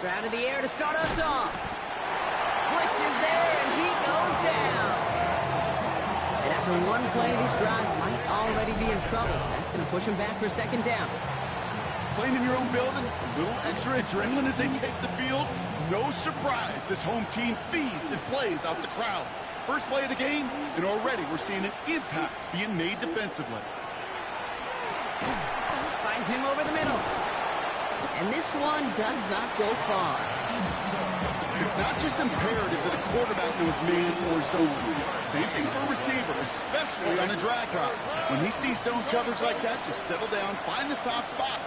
Stroud in the air to start us off. Blitz is there, and he goes down. And after one play, this drive might already be in trouble. That's going to push him back for second down. Playing in your own building, a little extra adrenaline as they take the field. No surprise, this home team feeds and plays off the crowd. First play of the game, and already we're seeing an impact being made defensively. Finds him over the middle. And this one does not go far. It's not just imperative that a quarterback knows man or zone. Same thing for a receiver, especially on a drag route. When he sees zone coverage like that, just settle down, find the soft spot,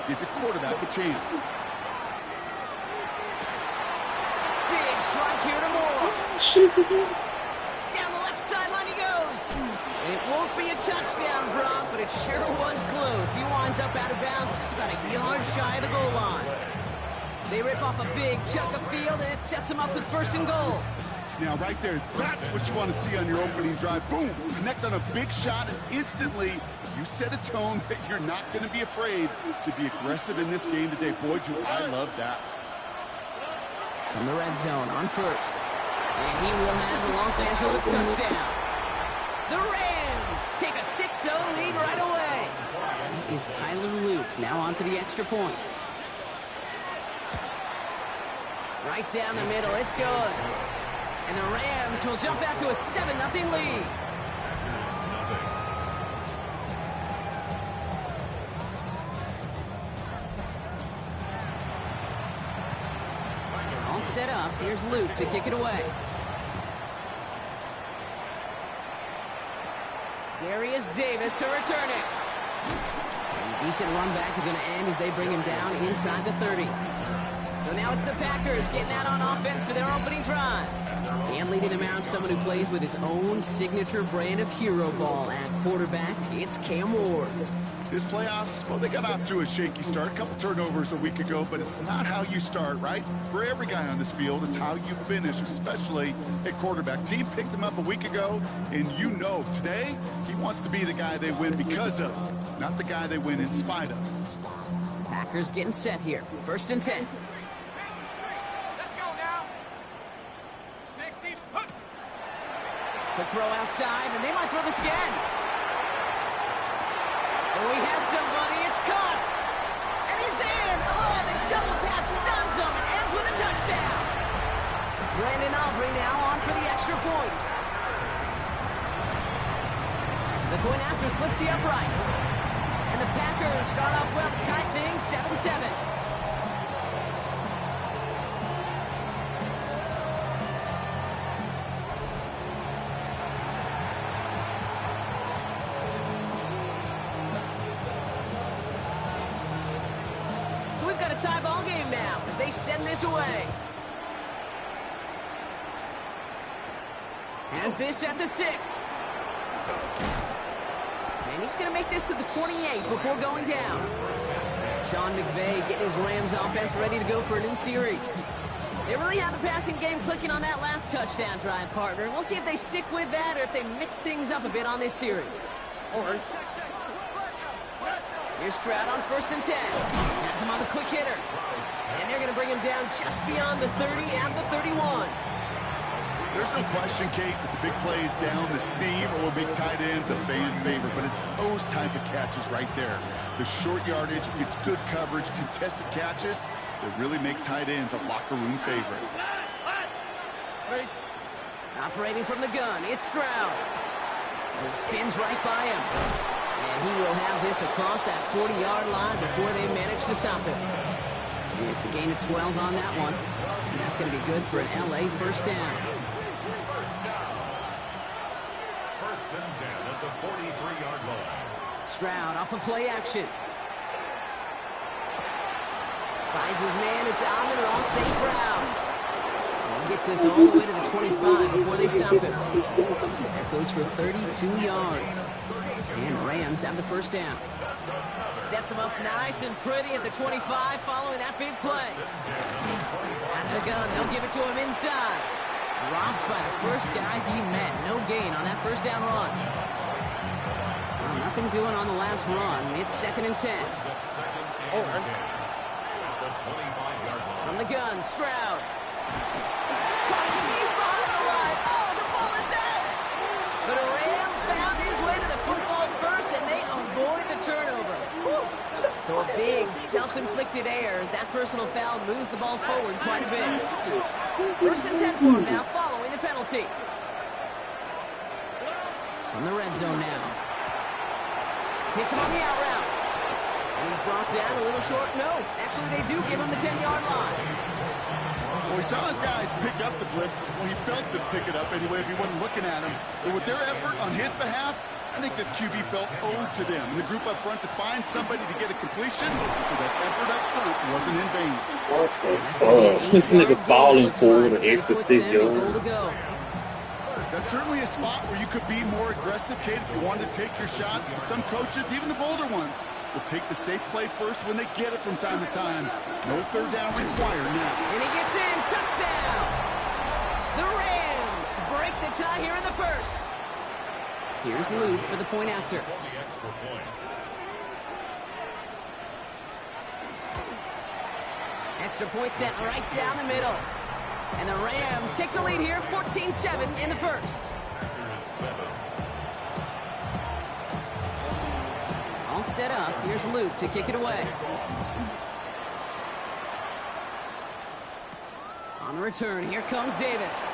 give your quarterback a chance. Big strike here to Moore. Down the left sideline he goes. It won't be a touchdown, Brock, but it sure was close. He winds up out of bounds just about a yard shy of the goal line. They rip off a big chunk of field, and it sets them up with first and goal. Now, right there, that's what you want to see on your opening drive. Boom! Connect on a big shot, and instantly you set a tone that you're not going to be afraid to be aggressive in this game today. Boy, do I love that. From the red zone on first. And he will have the Los Angeles touchdown. The Rams take a 6-0 lead right away. That is Tyler Luke now on for the extra point. Right down the middle, it's good. And the Rams will jump out to a 7-0 lead. All set up, here's Luke to kick it away. Darius Davis to return it. A decent run back is going to end as they bring him down inside the 30. So now it's the Packers getting out on offense for their opening drive. And leading them out, someone who plays with his own signature brand of hero ball at quarterback. It's Cam Ward. This playoffs, well, they got off to a shaky start. A couple turnovers a week ago, but it's not how you start, right? For every guy on this field, it's how you finish, especially at quarterback. Team picked him up a week ago, and you know today he wants to be the guy they win because of, not the guy they win in spite of. Packers getting set here. First and 10. Quick throw outside, and they might throw this again. Oh, he has somebody. It's caught. And he's in. Oh, the double pass stuns him and ends with a touchdown. Brandon Aubrey now on for the extra point. The point after splits the uprights. And the Packers start off well to tie things 7-7. Tie ball game now as they send this away. Has this at the 6. And he's going to make this to the 28 before going down. Sean McVay getting his Rams offense ready to go for a new series. They really have the passing game clicking on that last touchdown drive, partner. We'll see if they stick with that or if they mix things up a bit on this series. All right. Here's Stroud on first and 10. Has him on the quick hitter. And they're going to bring him down just beyond the 30 and the 31. There's no question, Kate, that the big plays down the seam or big tight ends a fan favorite, but it's those type of catches right there. The short yardage, it's good coverage, contested catches that really make tight ends a locker room favorite. Operating from the gun, it's Stroud. He spins right by him. And he will have this across that 40-yard line before they manage to stop him. It's a gain of 12 on that one. And that's going to be good for an LA first down. First and 10 at the 43-yard line. Stroud off of play action. Finds his man. It's Amon-Ra St. Brown. And he gets this all the way to the 25 before they stop him. That goes for 32 yards. And Rams have the first down. Sets him up nice and pretty at the 25 following that big play. Out of the gun, they'll give it to him inside. Dropped by the first guy he met. No gain on that first down run. Well, nothing doing on the last run. It's second and 10. From the gun, Stroud. Caught deep behind the line. Oh, the ball is out. But a Ram found his way to the football first, and they avoid the turnover. Whew. So a big self-inflicted error as that personal foul moves the ball forward quite a bit. First and 10 for him now, following the penalty. From the red zone now. Hits him on the out route. And he's brought down a little short. No, actually they do give him the 10-yard line. Well, we saw his guys pick up the blitz. Well, he felt to pick it up anyway if he wasn't looking at him. But with their effort on his behalf, I think this QB felt owed to them. And the group up front to find somebody to get a completion, so that effort up front wasn't in vain. What the fuck? This nigga falling forward an extra 6 yards. That's certainly a spot where you could be more aggressive, Kate, if you wanted to take your shots. But some coaches, even the bolder ones, will take the safe play first when they get it from time to time. No third down required now. And he gets in. Touchdown! The Rams break the tie here in the first. Here's Luke for the point after. Extra point set right down the middle. And the Rams take the lead here, 14-7 in the first. All set up. Here's Luke to kick it away. On the return, here comes Davis.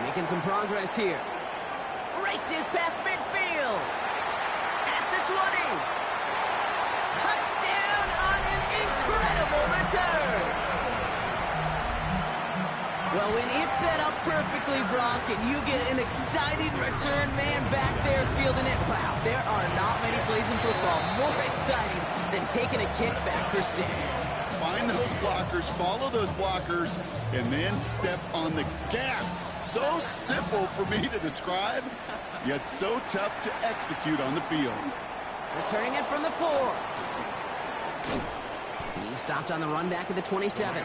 Making some progress here. Races past midfield. At the 20. Touchdown on an incredible return. Well, when it's set up perfectly, Brock, and you get an exciting return man back there fielding it, wow, there are not many plays in football more exciting than taking a kick back for 6. Find those blockers, follow those blockers, and then step on the gas. So simple for me to describe, yet so tough to execute on the field. Returning it from the 4. And he stopped on the run back at the 27.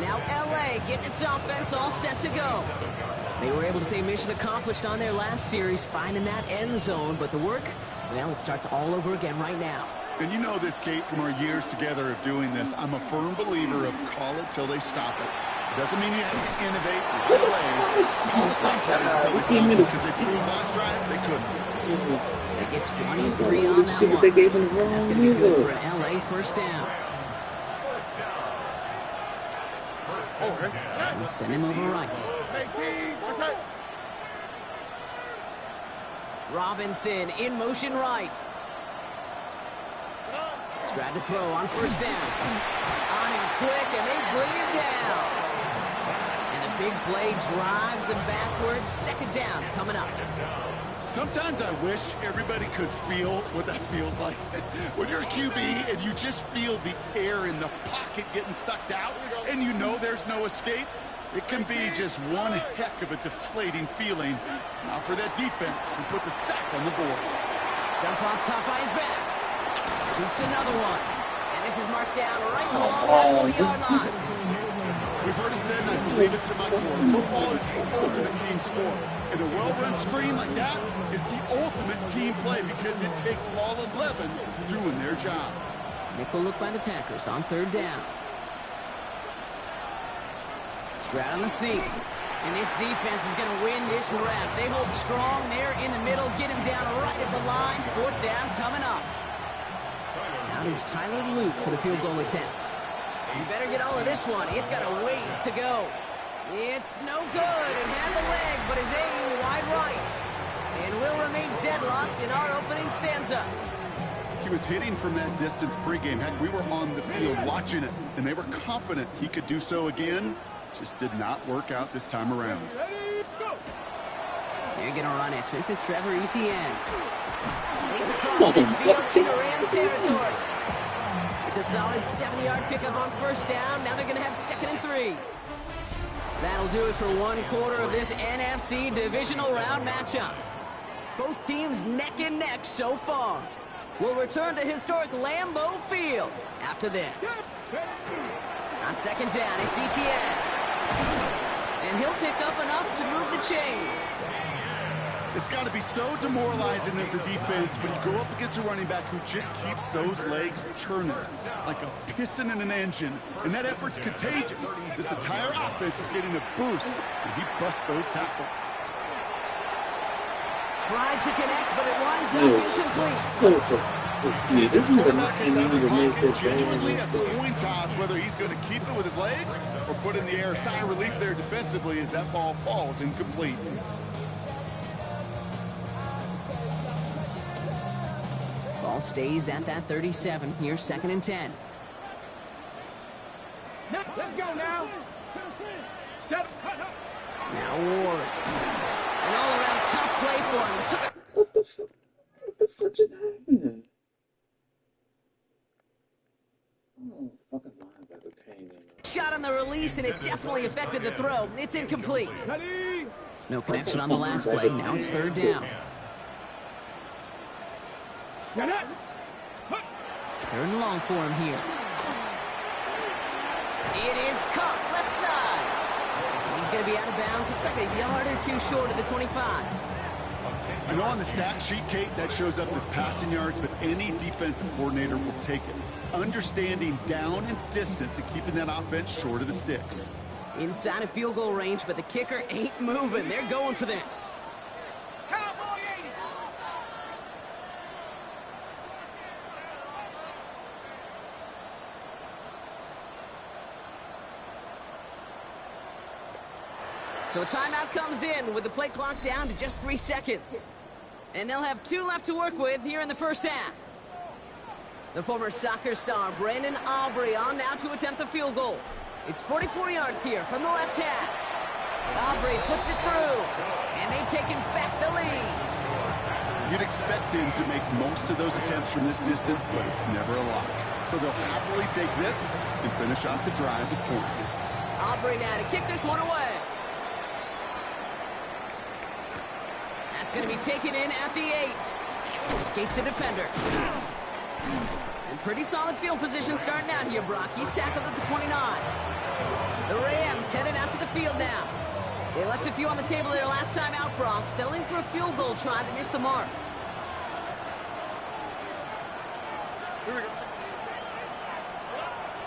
Now LA getting its offense all set to go. They were able to say mission accomplished on their last series, finding that end zone, but the work, well, it starts all over again right now. And you know this, Kate, from our years together of doing this. I'm a firm believer of call it till they stop it. Doesn't mean you have to innovate right away. Call the same plays until they stop it, because they proved last drive they couldn't. They get 23 on that one. That's going to be good for an LA first down. We'll send him over right. Robinson in motion right. Stroud to throw on first down. On him quick, and they bring him down. And the big play drives them backwards. Second down coming up. Sometimes I wish everybody could feel what that feels like. When you're a QB and you just feel the air in the pocket getting sucked out and you know there's no escape, it can be just one heck of a deflating feeling. Now for that defense who puts a sack on the board. Jump off caught by his back. Shoots another one. And this is marked down right along that 40-yard line. We've heard it said, and I believe it to my core, football is the ultimate team sport. And a well-run screen like that is the ultimate team play because it takes all 11 doing their job. Nickel look by the Packers on third down. Stroud on the sneak. And this defense is going to win this rep. They hold strong there in the middle, get him down right at the line. Fourth down coming up. Now is Tyler Luke for the field goal attempt. You better get all of this one. It's got a ways to go. It's no good. It had the leg, but his aim wide right. And will remain deadlocked in our opening stanza. He was hitting from that distance pregame. Heck, we were on the field watching it, and they were confident he could do so again. Just did not work out this time around. They're going to run it. This is Trevor Etienne. He's across midfield into Rams territory. It's a solid 70-yard pickup on first down. Now they're going to have 2nd and 3. That'll do it for one quarter of this NFC divisional round matchup. Both teams neck and neck so far. We'll return to historic Lambeau Field after this. On second down, it's Etienne. And he'll pick up enough to move the chains. It's got to be so demoralizing as a defense when you go up against a running back who just keeps those legs churning like a piston in an engine, and that effort's contagious. This entire offense is getting a boost, and he busts those tackles. Tried to connect, but it winds up incomplete. This quarterback gets out of the pocket genuinely a coin toss whether he's going to keep it with his legs or put in the air. Sigh of relief there defensively as that ball falls incomplete. Ball stays at that 37. Here's 2nd and 10. Let's go now. Now Ward. An all-around tough play for him. Took a What the fuck? What the fuck just happened? Oh, fucking linebacker came in. shot on the release, and it definitely affected the throw. It's incomplete. No connection on the last play. Now it's 3rd down. 3rd and long for him here. It is caught left side. He's going to be out of bounds. Looks like a yard or 2 short of the 25. I know on the stat sheet, Kate, that shows up as passing yards, but any defensive coordinator will take it. Understanding down and distance and keeping that offense short of the sticks. Inside of field goal range, but the kicker ain't moving. They're going for this. So a timeout comes in with the play clock down to just 3 seconds. And they'll have 2 left to work with here in the first half. The former soccer star Brandon Aubrey on now to attempt the field goal. It's 44 yards here from the left half. Aubrey puts it through, and they've taken back the lead. You'd expect him to make most of those attempts from this distance, but it's never a lot. So they'll happily take this and finish off the drive with points. Aubrey now to kick this one away. That's going to be taken in at the 8. Escapes a defender. And pretty solid field position starting out here, Brock. He's tackled at the 29. The Rams headed out to the field now. They left a few on the table there last time out, Brock. Settling for a field goal try to miss the mark.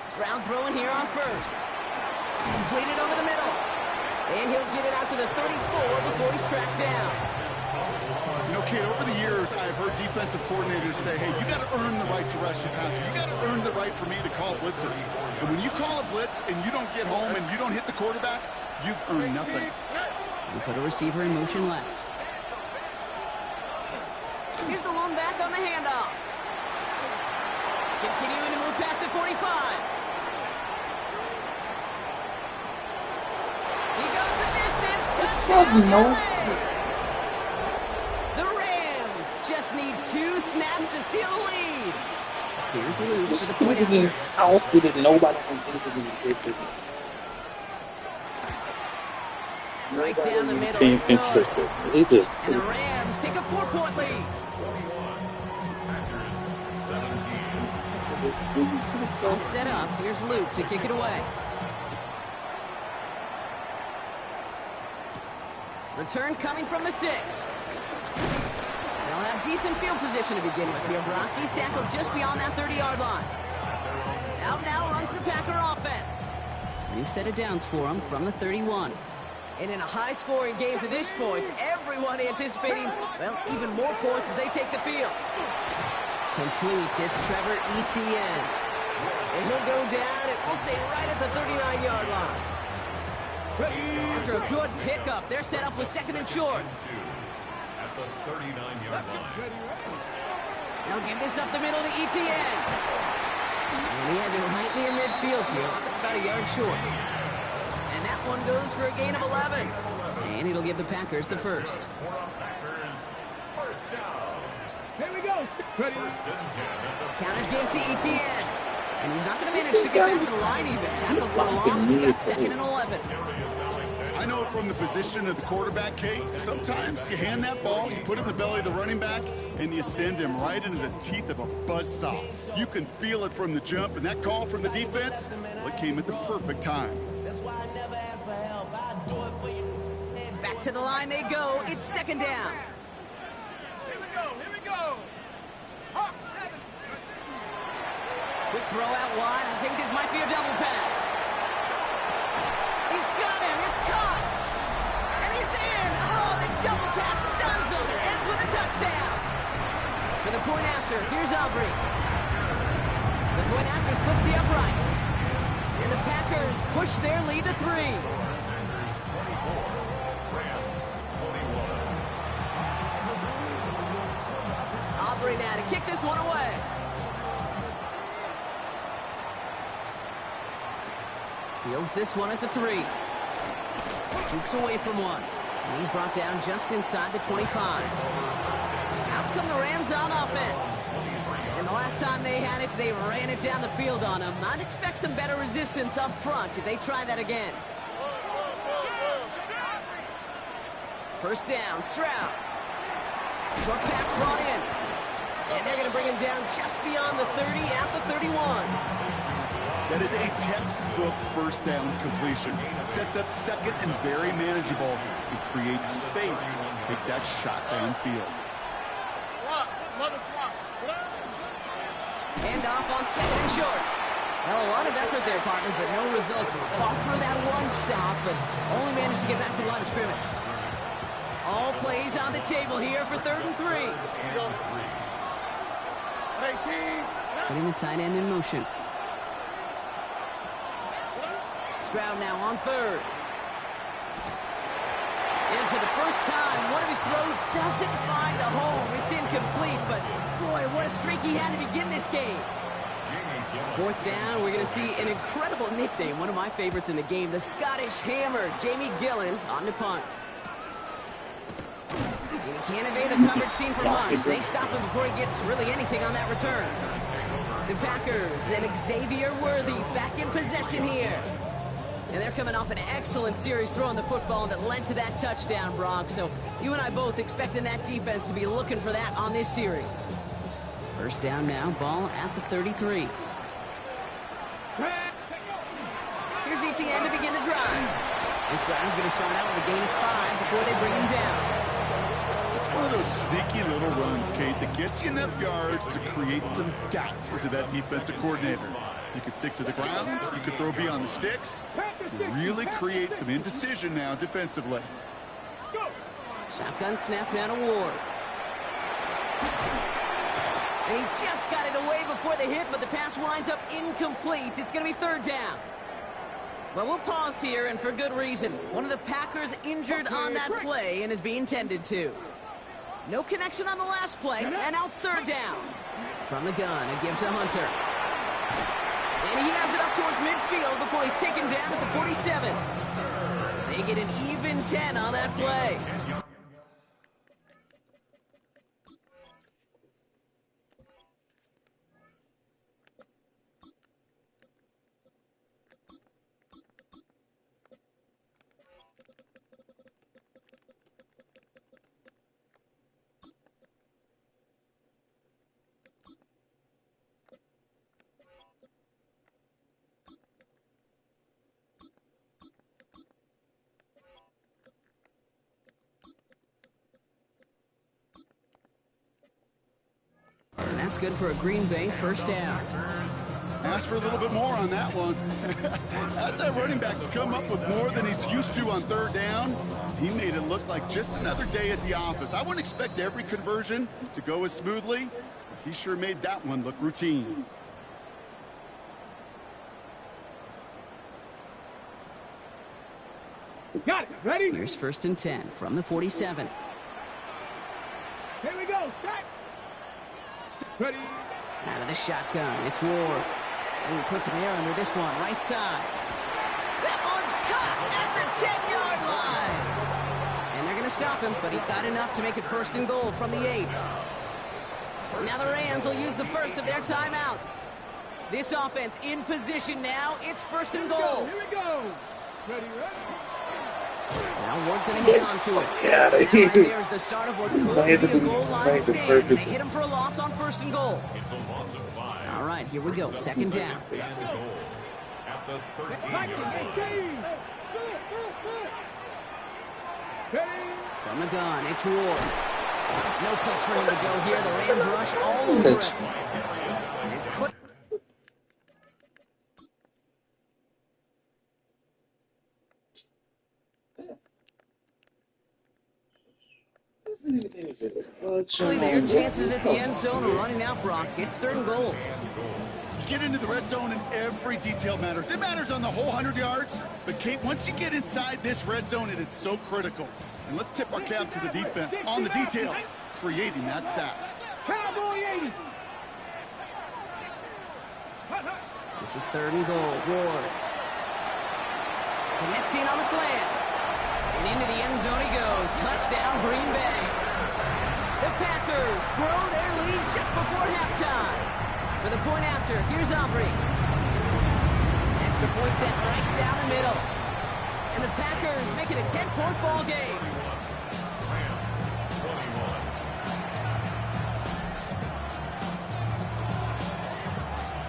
Stroud throwing here on first. Completed over the middle. And he'll get it out to the 34 before he's tracked down. You know, Kate, over the years, I've heard defensive coordinators say, hey, you got to earn the right to rush your passer. You got to earn the right for me to call blitzes. And when you call a blitz and you don't get home and you don't hit the quarterback, you've earned nothing. We put a receiver in motion left. Here's the lone back on the handoff. Continuing to move past the 45. He goes the distance. Touchdown. The Rams just need 2 snaps to steal the lead. Here's Luke for the point after. House did it. Nobody can do it. Right down the middle. It's Let's go. He just And the Rams take a 4-point lead. All set up. Here's Luke to kick it away. Return coming from the 6. They'll have decent field position to begin with here. Brock, he's tackled just beyond that 30-yard line. Out now runs the Packer offense. New set of downs for him from the 31. And in a high-scoring game to this point, everyone anticipating, well, even more points as they take the field. Complete. It's Trevor Etienne. And he'll go down, and we'll say right at the 39-yard line. After a good pickup, they're set up with 2nd and short. At the 39-yard line. They'll give this up the middle to Etienne. And he has it right near midfield here. Looks like about a yard short. And that one goes for a gain of 11. And it'll give the Packers the first. First down. Here we go. Ready? First and 10 at the Counter give to Etienne. And he's not going to manage to get back to the line even. Tackled for a loss. We got 2nd and 11. I know from the position of the quarterback, Kate, sometimes you hand that ball, you put it in the belly of the running back, and you send him right into the teeth of a buzzsaw. You can feel it from the jump, and that call from the defense, well, it came at the perfect time. Back to the line they go. It's 2nd down. Here we go. Hawk 7. Quick throw out wide. I think this might be a double pass. He's got him. It's caught. And he's in. Oh, the double pass stuns him. It ends with a touchdown. For the point after, here's Aubrey. The point after splits the uprights. And the Packers push their lead to 3. Aubrey now to kick this one away. Fields this one at the 3. Jukes away from one. And he's brought down just inside the 25. Out come the Rams on offense. And the last time they had it, they ran it down the field on him. I'd expect some better resistance up front if they try that again. First down, Stroud. Short pass brought in. And they're going to bring him down just beyond the 30 at the 31. That is a textbook first down completion. Sets up second and very manageable. It creates space to take that shot downfield. Hand off on second and short. Well, a lot of effort there, partner, but no results. Fought for that one stop, but only managed to get back to the line of scrimmage. All plays on the table here for 3rd and 3. Putting the tight end in motion. Stroud now on 3rd. And for the first time, one of his throws doesn't find a home. It's incomplete, but boy, what a streak he had to begin this game. 4th down, we're going to see an incredible nickname, one of my favorites in the game, the Scottish Hammer, Jamie Gillen, on the punt. And he can't evade the coverage team for much. They stop him before he gets really anything on that return. The Packers and Xavier Worthy back in possession here. And they're coming off an excellent series throwing the football that led to that touchdown, Brock. So you and I both expecting that defense to be looking for that on this series. First down now, ball at the 33. Here's Etienne to begin the drive. This drive is going to start out with a gain of 5 before they bring him down. It's one of those sneaky little runs, Kate, that gets you enough yards to create some doubt into that defensive coordinator. You could stick to the ground, you could throw beyond the sticks, really create some indecision now defensively. Shotgun snap down to Ward. And he just got it away before the hit, but the pass winds up incomplete. It's going to be 3rd down. Well, we'll pause here, and for good reason. One of the Packers injured on that play and is being tended to. No connection on the last play, and now it's 3rd down. From the gun, a give to Hunter. And he has it up towards midfield before he's taken down at the 47. They get an even 10 on that play. And that's good for a Green Bay first down. Ask for a little bit more on that one. That's that running back to come up with more than he's used to on 3rd down. He made it look like just another day at the office. I wouldn't expect every conversion to go as smoothly. He sure made that one look routine. Got it. Ready? Here's 1st and 10 from the 47. Here we go. Back. Ready? Out of the shotgun, it's Ward. Ooh, put some air under this one, right side. That one's caught at the 10-yard line. And they're going to stop him, but he got enough to make it 1st and goal from the 8. Now the Rams will use the first of their timeouts. This offense in position now. It's 1st and goal. Here we go. Ready, ready. Now Ward's going to hang on to it. Out of Now here. right there's the start of what could be a goal line stand. They hit him for a loss on 1st and goal. It's a loss of 5. All right, here we go. 2nd down. And goal at the Back 13-yard line. Steady. From the gun, it's Ward. No place for him to go here. The Rams rush all over him. Their chances at the end zone are running out, Brock. It's 3rd and goal. Get into the red zone and every detail matters. It matters on the whole 100 yards. But, Kate, once you get inside this red zone, it is so critical. And let's tip our cap to the defense on the details, creating that sack. Cowboy 80. This is 3rd and goal. Ward. Connecting on the slant. And into the end zone he goes. Touchdown, Green Bay. The Packers grow their lead just before halftime. For the point after, here's Aubrey. Extra point set right down the middle. And the Packers make it a 10-point ball game.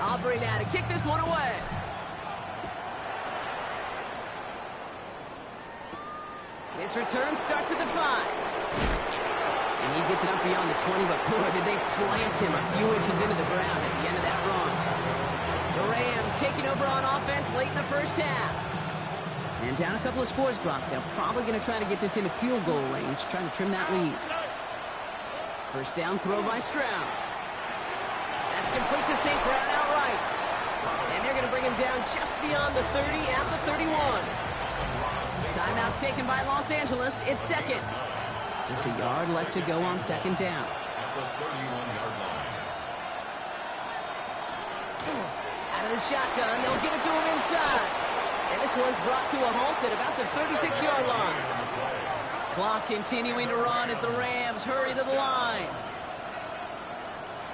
Aubrey now to kick this one away. This return starts at the 5. And he gets it up beyond the 20, but boy, did they plant him a few inches into the ground at the end of that run. The Rams taking over on offense late in the first half. And down a couple of scores, Brock. They're probably going to try to get this into field goal range, trying to trim that lead. First down throw by Stroud. That's complete to St. Brown outright. And they're going to bring him down just beyond the 30 at the 31. Timeout taken by Los Angeles. It's 2nd. Just a yard left to go on 2nd down. Out of the shotgun, they'll give it to him inside. And this one's brought to a halt at about the 36-yard line. Clock continuing to run as the Rams hurry to the line.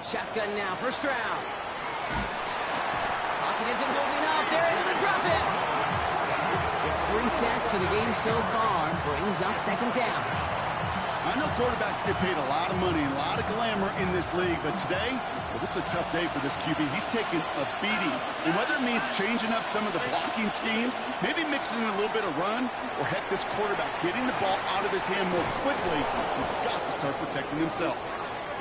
Shotgun now for Stroud. Pocket isn't holding up. They're able to drop it. It's 3 sacks for the game so far. Brings up 2nd down. I know quarterbacks get paid a lot of money and a lot of glamour in this league, but today, well, this is a tough day for this QB. He's taking a beating. And whether it means changing up some of the blocking schemes, maybe mixing in a little bit of run, or heck, this quarterback getting the ball out of his hand more quickly, he's got to start protecting himself.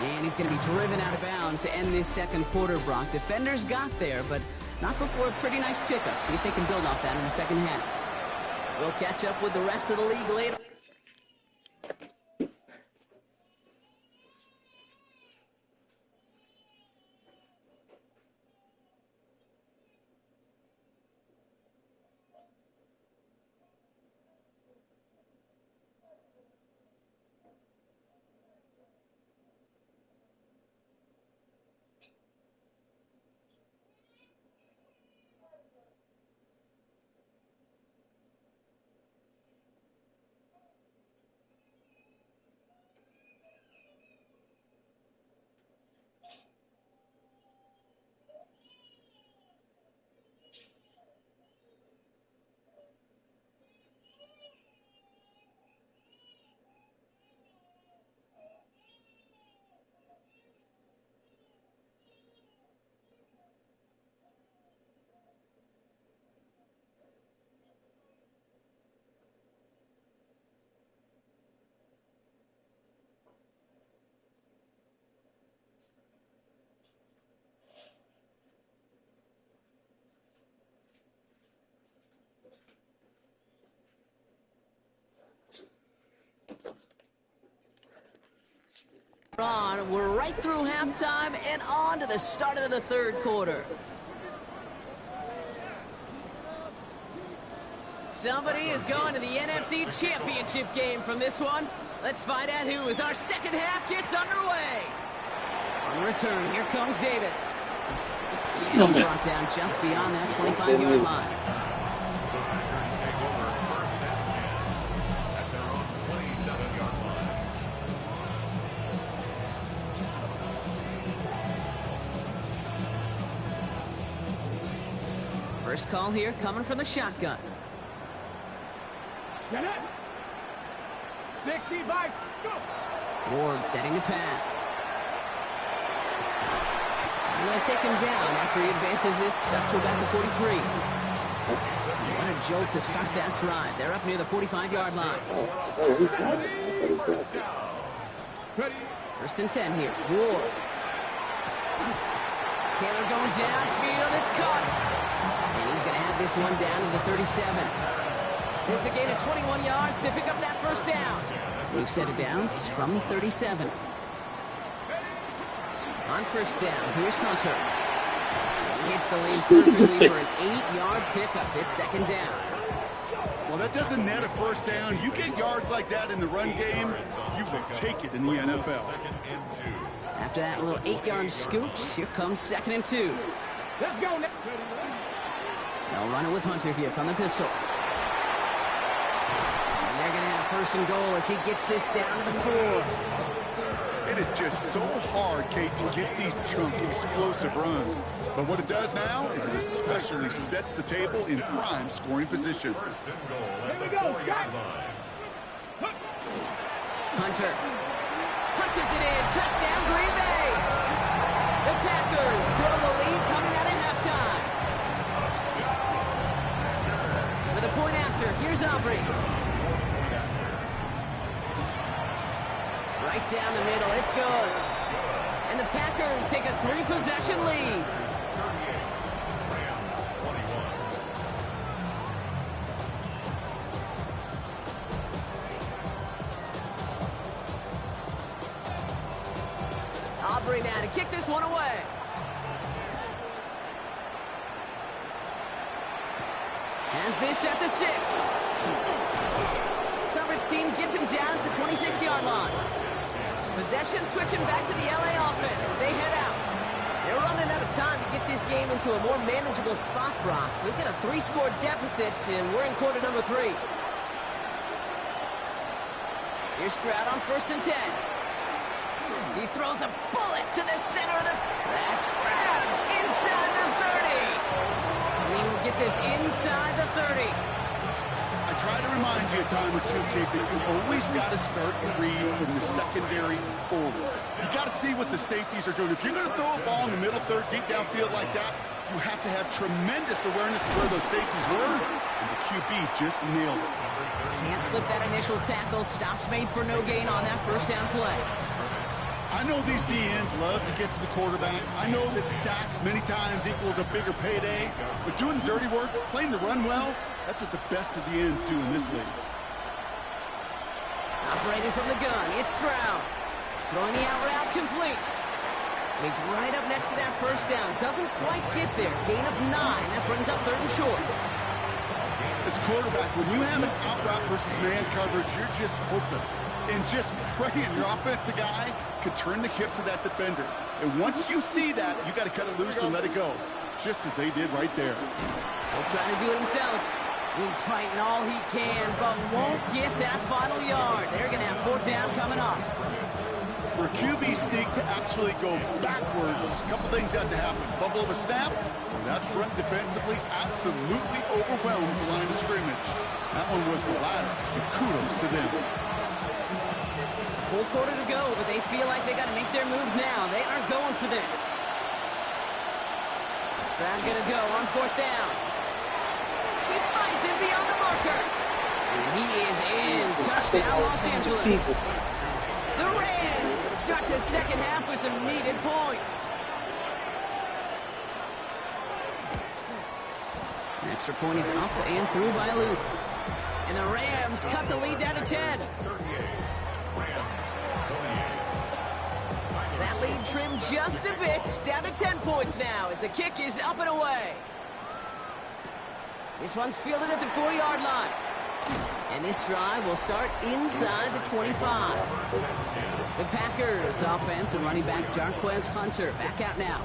And he's going to be driven out of bounds to end this 2nd quarter, Brock. Defenders got there, but not before a pretty nice pickup. See if they can build off that in the 2nd half. We'll catch up with the rest of the league later. We're right through halftime and on to the start of the 3rd quarter. Somebody is going to the NFC Championship game from this one. Let's find out who as our 2nd half gets underway. On return, here comes Davis. He's brought down just beyond that 25-yard line. First call here coming from the shotgun. Get it. 60 bites. Go. Ward setting to pass. And they'll take him down after he advances this up to about the 43. What a jolt to start that drive. They're up near the 45-yard line. First and 10 here. Ward. Taylor going downfield. It's caught. And he's going to have this one down to the 37. It's a gain of 21 yards to pick up that first down. We've set it down from the 37. On first down, here's Hunter. He hits the lane perfectly for an 8-yard pickup. It's second down. Well, that doesn't net a first down. You get yards like that in the run game, you will take it in the NFL. After that little 8-yard scoop, here comes second and 2. Let's go. They'll run it with Hunter here from the pistol. And they're going to have first and goal as he gets this down to the 4. It is just so hard, Kate, to get these chunk, explosive runs. But what it does now is it especially sets the table in prime scoring position. Here we go. Hunter punches it in. Touchdown, Green Bay. The Packers throw the lead coming out of halftime. For the point after, here's Aubrey. Right down the middle, it's good. And the Packers take a 3-possession lead. Aubrey now to kick this one away. Has this at the 6. Coverage team gets him down at the 26-yard line. Possession switching back to the LA offense as they head out. They're running out of time to get this game into a more manageable spot, Brock. We've got a 3-score deficit, and we're in quarter number 3. Here's Stroud on first and 10. He throws a bullet to the center of the... That's grabbed inside the 30. And he will get this inside the 30. I try to remind you a time or two, Kate, that you always got to start the read from the secondary forward. You got to see what the safeties are doing. If you're going to throw a ball in the middle third, deep downfield like that, you have to have tremendous awareness of where those safeties were, and the QB just nailed it. Can't slip that initial tackle. Stops made for no gain on that first down play. I know these DNs love to get to the quarterback. I know that sacks many times equals a bigger payday, but doing the dirty work, playing the run well, that's what the best of the ends do in this league. Operating from the gun, it's Stroud. Throwing the out route complete. And he's right up next to that first down. Doesn't quite get there. Gain of 9. That brings up third and short. As a quarterback, when you have an out route versus man coverage, you're just hoping and just praying your offensive guy could turn the hips of that defender. And once you see that, you got to cut it loose and let it go, just as they did right there. He'll try to do it himself. He's fighting all he can, but won't get that final yard. They're going to have fourth down coming up. For a QB sneak to actually go backwards, a couple things have to happen. Fumble of a snap, and that front defensively absolutely overwhelms the line of scrimmage. That one was the latter, and kudos to them. Full quarter to go, but they feel like they got to make their move now. They aren't going for this. Stroud going to go on fourth down. He finds him beyond the marker. And he is in. Touchdown, Los Angeles. The Rams start the second half with some needed points. An extra point is up and through by Luke. And the Rams cut the lead down to 10. That lead trimmed just a bit, down to 10 points now as the kick is up and away. This one's fielded at the 4-yard line. And this drive will start inside the 25. The Packers offense and running back Jarquez Hunter back out now.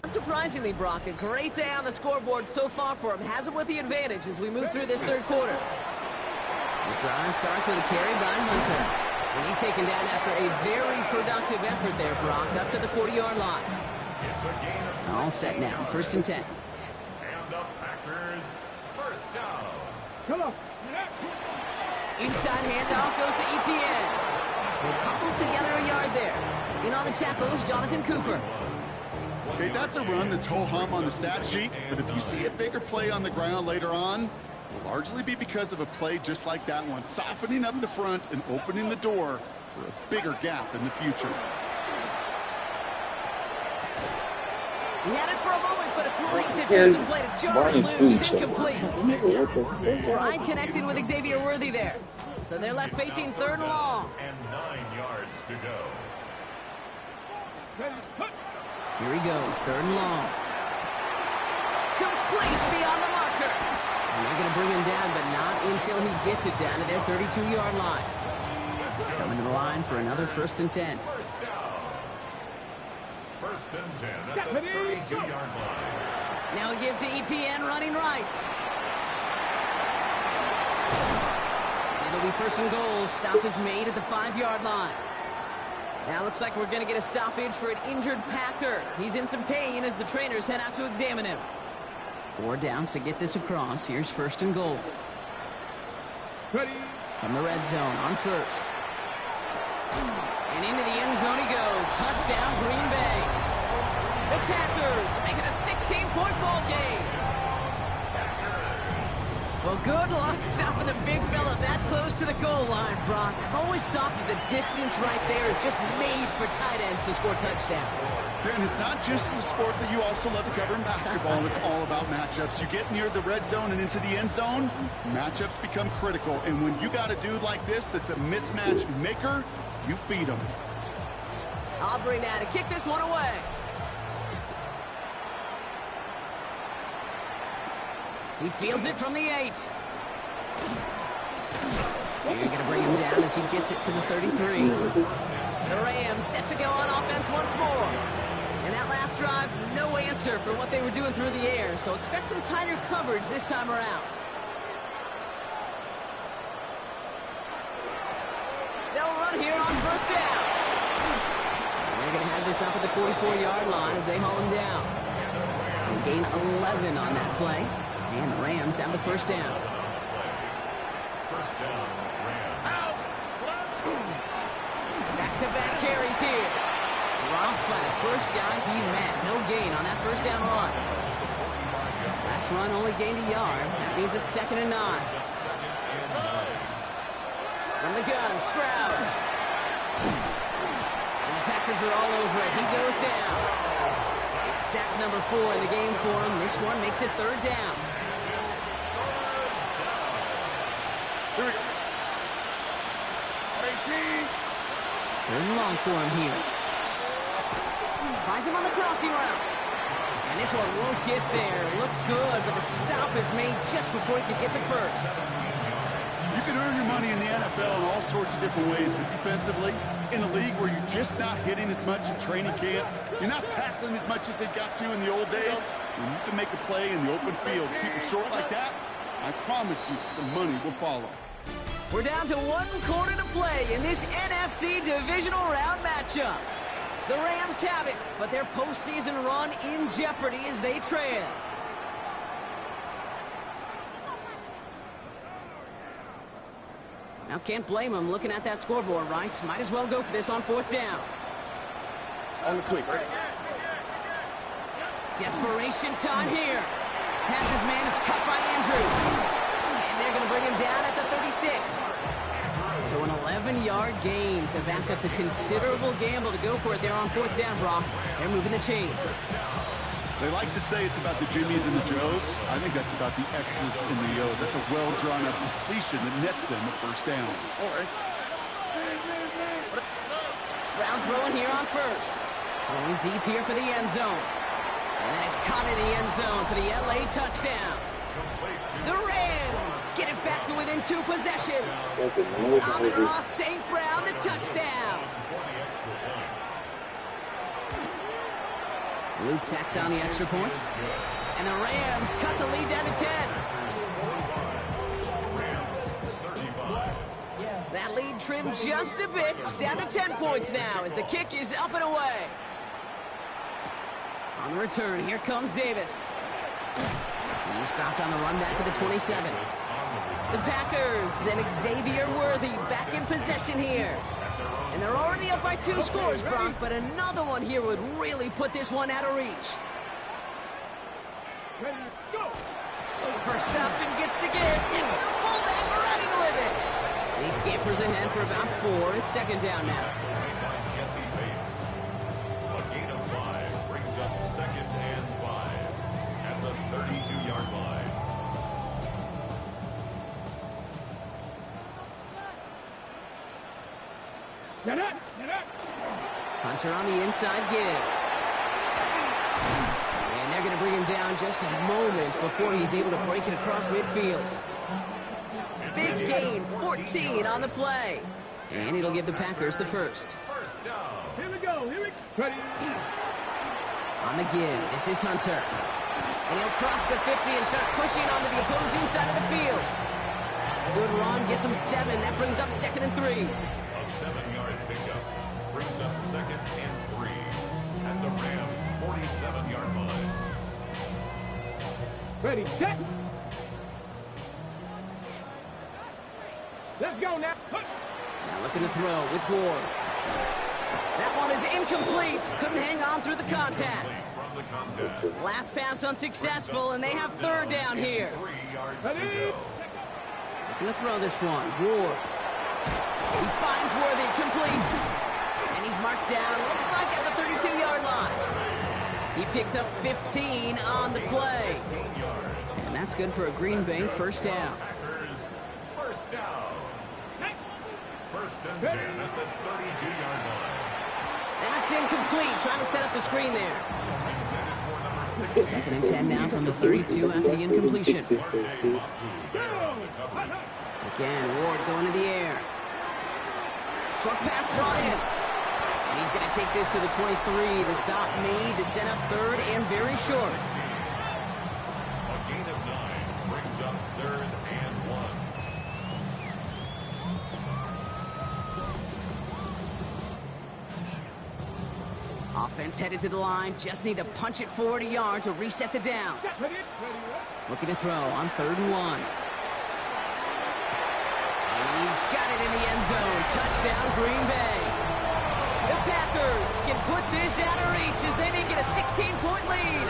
Unsurprisingly, Brock, a great day on the scoreboard so far for him. Has him with the advantage as we move through this third quarter. The drive starts with a carry by Hunter. And he's taken down after a very productive effort there, Brock, up to the 40-yard line. It's a gain of All set now, 1st and 10. and the Packers first down. Come on. Inside handoff goes to Etienne. We'll couple together a yard there. In on the tackle is Jonathan Cooper. Okay, that's a run that's ho-hum on the stat sheet, but if you see a bigger play on the ground later on, it'll largely be because of a play just like that one, softening up the front and opening the door for a bigger gap in the future. He had it for a moment, but a great defensive play to Jordan loose, incomplete. Pride connecting with Xavier Worthy there. So they're left facing 3rd and long. And 9 yards to go. Here he goes, 3rd and long. Complete beyond the marker. And they're going to bring him down, but not until he gets it down to their 32-yard line. Coming to the line for another 1st and 10. First down. 1st and 10 at the 32-yard line. Now we give to Etienne running right. And it'll be 1st and goal. Stop is made at the 5-yard line. Now looks like we're going to get a stoppage for an injured Packer. He's in some pain as the trainers head out to examine him. 4 downs to get this across. Here's 1st and goal. Ready. From the red zone on 1st. And into the end zone he goes. Touchdown, Green Bay. The Packers make it a 16-point ball game. Well, good luck stopping the big fella that close to the goal line, Brock. I've always thought that the distance right there is just made for tight ends to score touchdowns. Yeah, and it's not just the sport that you also love to cover in basketball. It's all about matchups. You get near the red zone and into the end zone, matchups become critical. And when you got a dude like this that's a mismatch maker, you feed him. Aubrey now to kick this one away. He fields it from the 8. You're going to bring him down as he gets it to the 33. The Rams set to go on offense once more. And that last drive, no answer for what they were doing through the air, so expect some tighter coverage this time around. They'll run here on 1st down. And they're going to have this up at the 44-yard line as they haul him down. They gain 11 on that play. And the Rams have the 1st down. First down, Rams. Back-to-back carries here. Rob flat, 1st guy he met. No gain on that 1st down run. Last run only gained a yard. That means it's 2nd and 9. From the gun, Stroud. And the Packers are all over it. He goes down. It's sack number 4 in the game for him. This one makes it 3rd down. Here we go. 18. 3rd and long for him here. Finds him on the crossing route. And this one won't get there. Looked good, but the stop is made just before he could get the 1st. You can earn your money in the NFL in all sorts of different ways, but defensively, in a league where you're just not hitting as much in training camp, you're not tackling as much as they got to in the old days, when you can make a play in the open field, keep it short like that, I promise you some money will follow. We're down to 1 quarter to play in this NFC divisional round matchup. The Rams have it, but their postseason run in jeopardy as they trail. Now, can't blame them looking at that scoreboard, right? Might as well go for this on 4th down. On the quick. Desperation time here. Passes man, it's cut by Andrews. And they're going to bring him down at the 36. So an 11-yard gain to back up the considerable gamble to go for it there on 4th down, Brock. They're moving the chains. They like to say it's about the Jimmies and the Joes. I think that's about the X's and the O's. That's a well-drawn-up completion that nets them a 1st down. All right. Stroud throwing here on 1st. Going deep here for the end zone. And that is caught in the end zone for the LA touchdown. The Rams get it back to within 2 possessions. Amon-Ra St. Brown, the touchdown. Luke tacks on the extra point. And the Rams cut the lead down to 10. That lead trimmed just a bit. Down to 10 points now as the kick is up and away. On the return, here comes Davis. He's stopped on the run back at the 27. The Packers and Xavier Worthy back in possession here. And they're already up by 2 scores, Brock, but another one here would really put this one out of reach. First option gets the give. It's the fullback running with it. He scampers ahead for about 4. It's second down now. Jesse Bates. A gain of 5 brings up second and 5 at the 32-yard line. Hunter on the inside give. And they're going to bring him down just a moment before he's able to break it across midfield. Big gain, 14 on the play. And it'll give the Packers the first. First down. Here we go. Ready. On the give, this is Hunter. And he'll cross the 50 and start pushing onto the opposing side of the field. Good run, gets him 7. That brings up second and 3. A 7-yard pickup brings up second and 3 at the Rams' 47-yard line. Ready, set. Let's go now. Now looking to throw with Ward. That one is incomplete. Couldn't hang on through the contact. From the contact. Last pass unsuccessful, and they have third down here. 3 yards to Ready. go. Looking to throw this one. Ward. He finds Worthy, complete. And he's marked down, looks like at the 32-yard line. He picks up 15 on the play. 15 yards. And that's good for a Green Bay first down. Packers, first down. First and 10 at the 32-yard line. That's incomplete. Trying to set up the screen there. Intended for number 6. Second and 10 now from the 32 after the incompletion. Marte Mapu there on the coverage. Again, Ward going to the air. Short pass brought in. And he's going to take this to the 23. The stop made to set up third and very short. A gain of 9 brings up third and 1. Offense headed to the line. Just need to punch it forward a yard to reset the downs. Looking to throw on third and 1. And he's got it in the end zone. Touchdown, Green Bay. The Packers can put this out of reach as they make it a 16-point lead.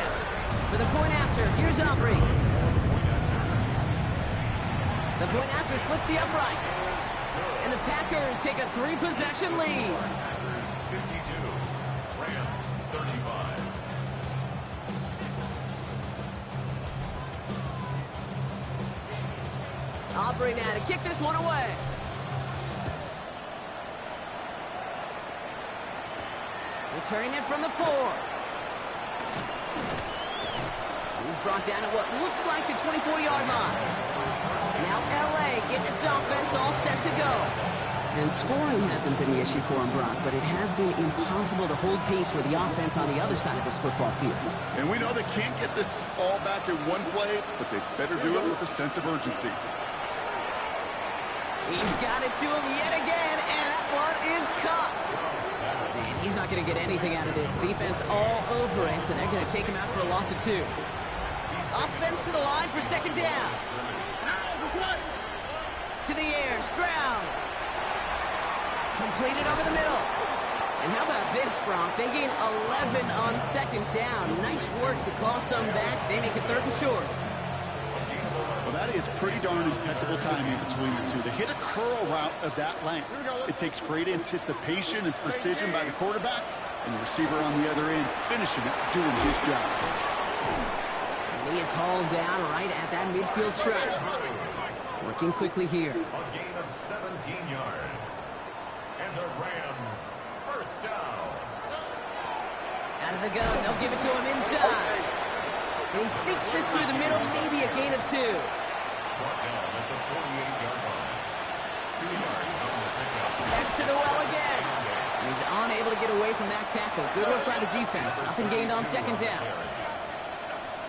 For the point after, here's Aubrey. The point after splits the uprights. And the Packers take a 3-possession lead. Packers 52, Rams 35. Aubrey now to kick this one away. Returning it from the 4. He's brought down at what looks like the 24-yard line. Now LA getting its offense all set to go. And scoring hasn't been the issue for him, Brock, but it has been impossible to hold pace with the offense on the other side of this football field. And we know they can't get this all back in one play, but they better do it with a sense of urgency. He's got it to him yet again, and that one is caught. Man, he's not going to get anything out of this. The defense all over it, and they're going to take him out for a loss of 2. Offense to the line for second down. To the air, Stroud. Completed over the middle. And how about this, Bronk? They gain 11 on second down. Nice work to claw some back. They make it third and short. Well, that is pretty darn impeccable timing between the two. They hit a curl route of that length. It takes great anticipation and precision by the quarterback, and the receiver on the other end finishing it, doing his job. And he is hauled down right at that midfield stripe. Working quickly here. A gain of 17 yards. And the Rams, first down. Out of the gun, they'll give it to him inside. And he sneaks this through the middle, maybe a gain of 2. Brought down at the 48-yard line. 2 yards on the pickup. Back to the well again. And he's unable to get away from that tackle. Good work by the defense. Nothing gained on second down.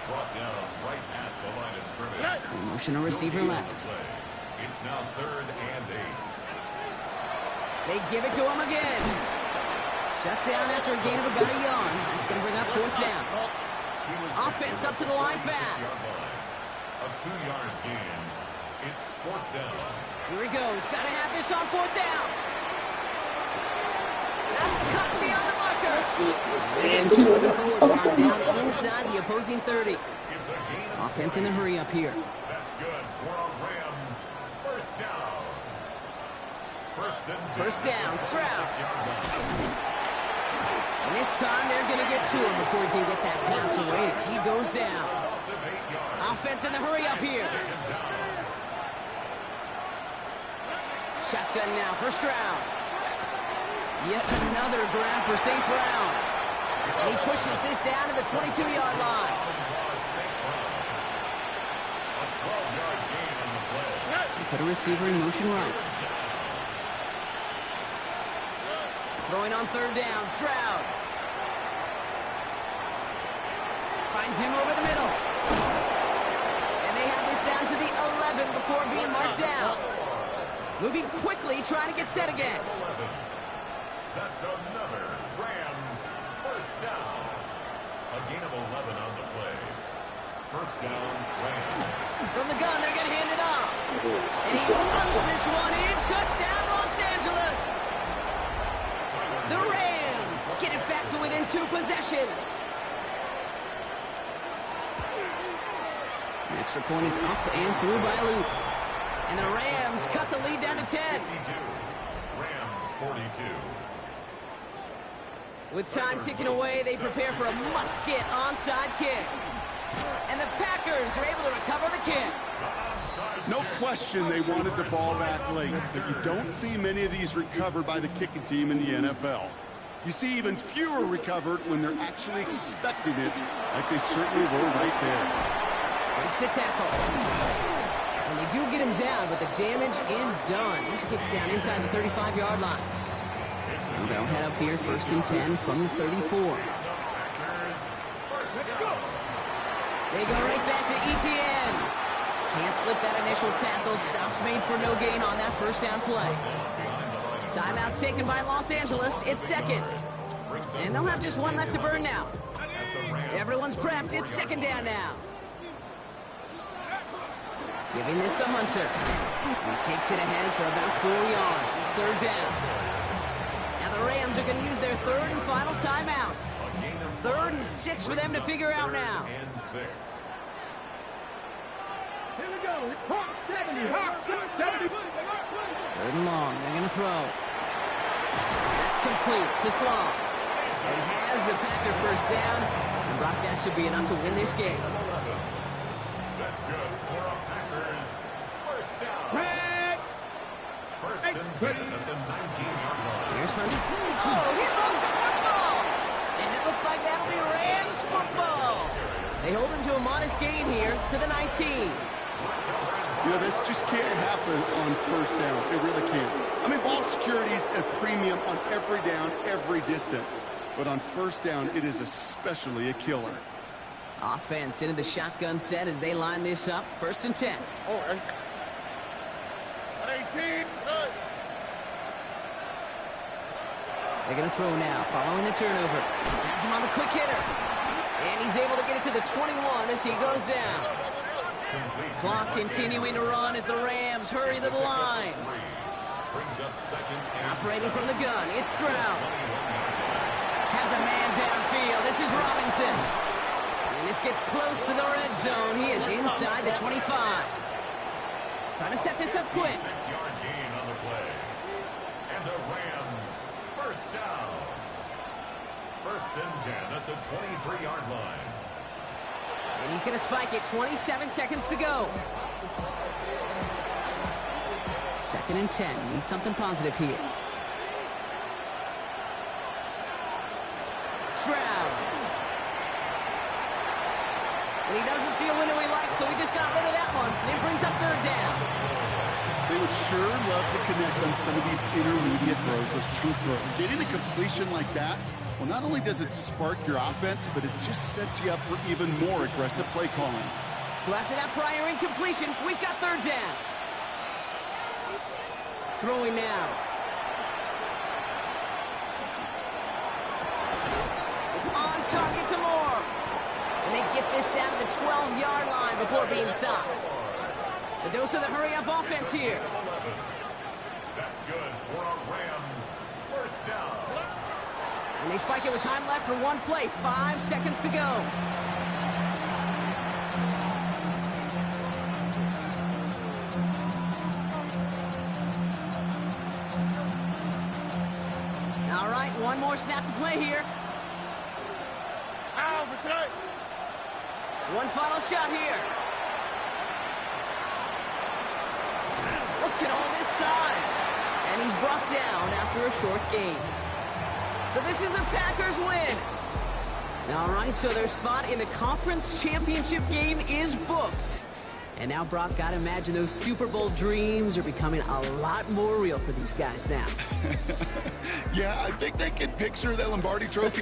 Brought down right at the line of scrimmage. Motion a receiver left. It's now third and 8. They give it to him again. Shut down after a gain of about a yard. That's going to bring up fourth down. Offense up to the line fast. A 2-yard gain. It's fourth down. Here he goes. Got to have this on fourth down. That's cut beyond the marker. Moving forward, brought down inside the opposing 30. It's a gain of Offense in the hurry up here. That's good for a Rams first down. First down, Stroud. 6-yard line. And this time they're going to get to him before he can get that pass away as he goes down. Offense in the hurry up here. Shotgun now for Stroud. Yet another grab for St. Brown. And he pushes this down to the 22-yard line. A 12-yard gain on the play. He put a receiver in motion right. Throwing on third down, Stroud. Finds him over the middle. And they have this down to the 11 before being marked down. Moving quickly, trying to get set again. 11. That's another Rams first down. A gain of 11 on the play. First down, Rams. From the gun, they're going to hand it off. And he runs this one in. Touchdown, Los Angeles. The Rams get it back to within 2 possessions. The extra point is up and through by a loop. And the Rams cut the lead down to 10. 42. Rams 42. With time ticking away, they prepare for a must-get onside kick. And the Packers are able to recover the kick. No question they wanted the ball back late, but you don't see many of these recovered by the kicking team in the NFL. You see even fewer recovered when they're actually expecting it, like they certainly were right there. Breaks the tackle. And they do get him down, but the damage is done. This gets down inside the 35-yard line. And they'll head up here, first and 10 from the 34. They go right back to Etienne. Can't slip that initial tackle. Stops made for no gain on that first down play. Timeout taken by Los Angeles. It's second. And they'll have just one left to burn now. Everyone's prepped. It's second down now. Giving this to Hunter. He takes it ahead for about 4 yards. It's third down. Now the Rams are going to use their third and final timeout. Third and 6 for them to figure out now. Here we go. Hawk 70. Hawk 70. Third and long. They're going to throw. That's complete to Sloan. It has the Packer first down. And Brock, that should be enough to win this game. That's good for a Packers first down. First and 10 at the 19-yard line. Here's Hunter. Oh, he lost the football. And it looks like that'll be Rams football. They hold him to a modest gain here to the 19. You know, this just can't happen on first down. It really can't. I mean, ball security is a premium on every down, every distance. But on first down, it is especially a killer. Offense into the shotgun set as they line this up. First and 10. They're going to throw now, following the turnover. Has him on the quick hitter. And he's able to get it to the 21 as he goes down. Clock continuing to run as the Rams hurry to the line. Operating from the gun, it's Stroud. Has a man downfield. This is Robinson. And this gets close to the red zone. He is inside the 25. Trying to set this up quick. 6-yard gain on the play. And the Rams first down. First and 10 at the 23-yard line. And he's going to spike it. 27 seconds to go. Second and 10. Need something positive here. Stroud. And he doesn't see a window he likes, so he just got rid of that one. And it brings up third down. They would sure love to connect on some of these intermediate throws, those true throws. Getting a completion like that, well, not only does it spark your offense, but it just sets you up for even more aggressive play calling. So after that prior incompletion, we've got third down. Throwing now. get this down to the 12-yard line before being stopped. The dose of the hurry-up offense here. That's good for a Rams first down. And they spike it with time left for one play. 5 seconds to go. All right, one more snap to play here. One final shot here. Look at all this time. And he's brought down after a short gain. So this is a Packers win. All right, so their spot in the conference championship game is booked. And now, Brock, gotta imagine those Super Bowl dreams are becoming a lot more real for these guys now. Yeah, I think they can picture that Lombardi Trophy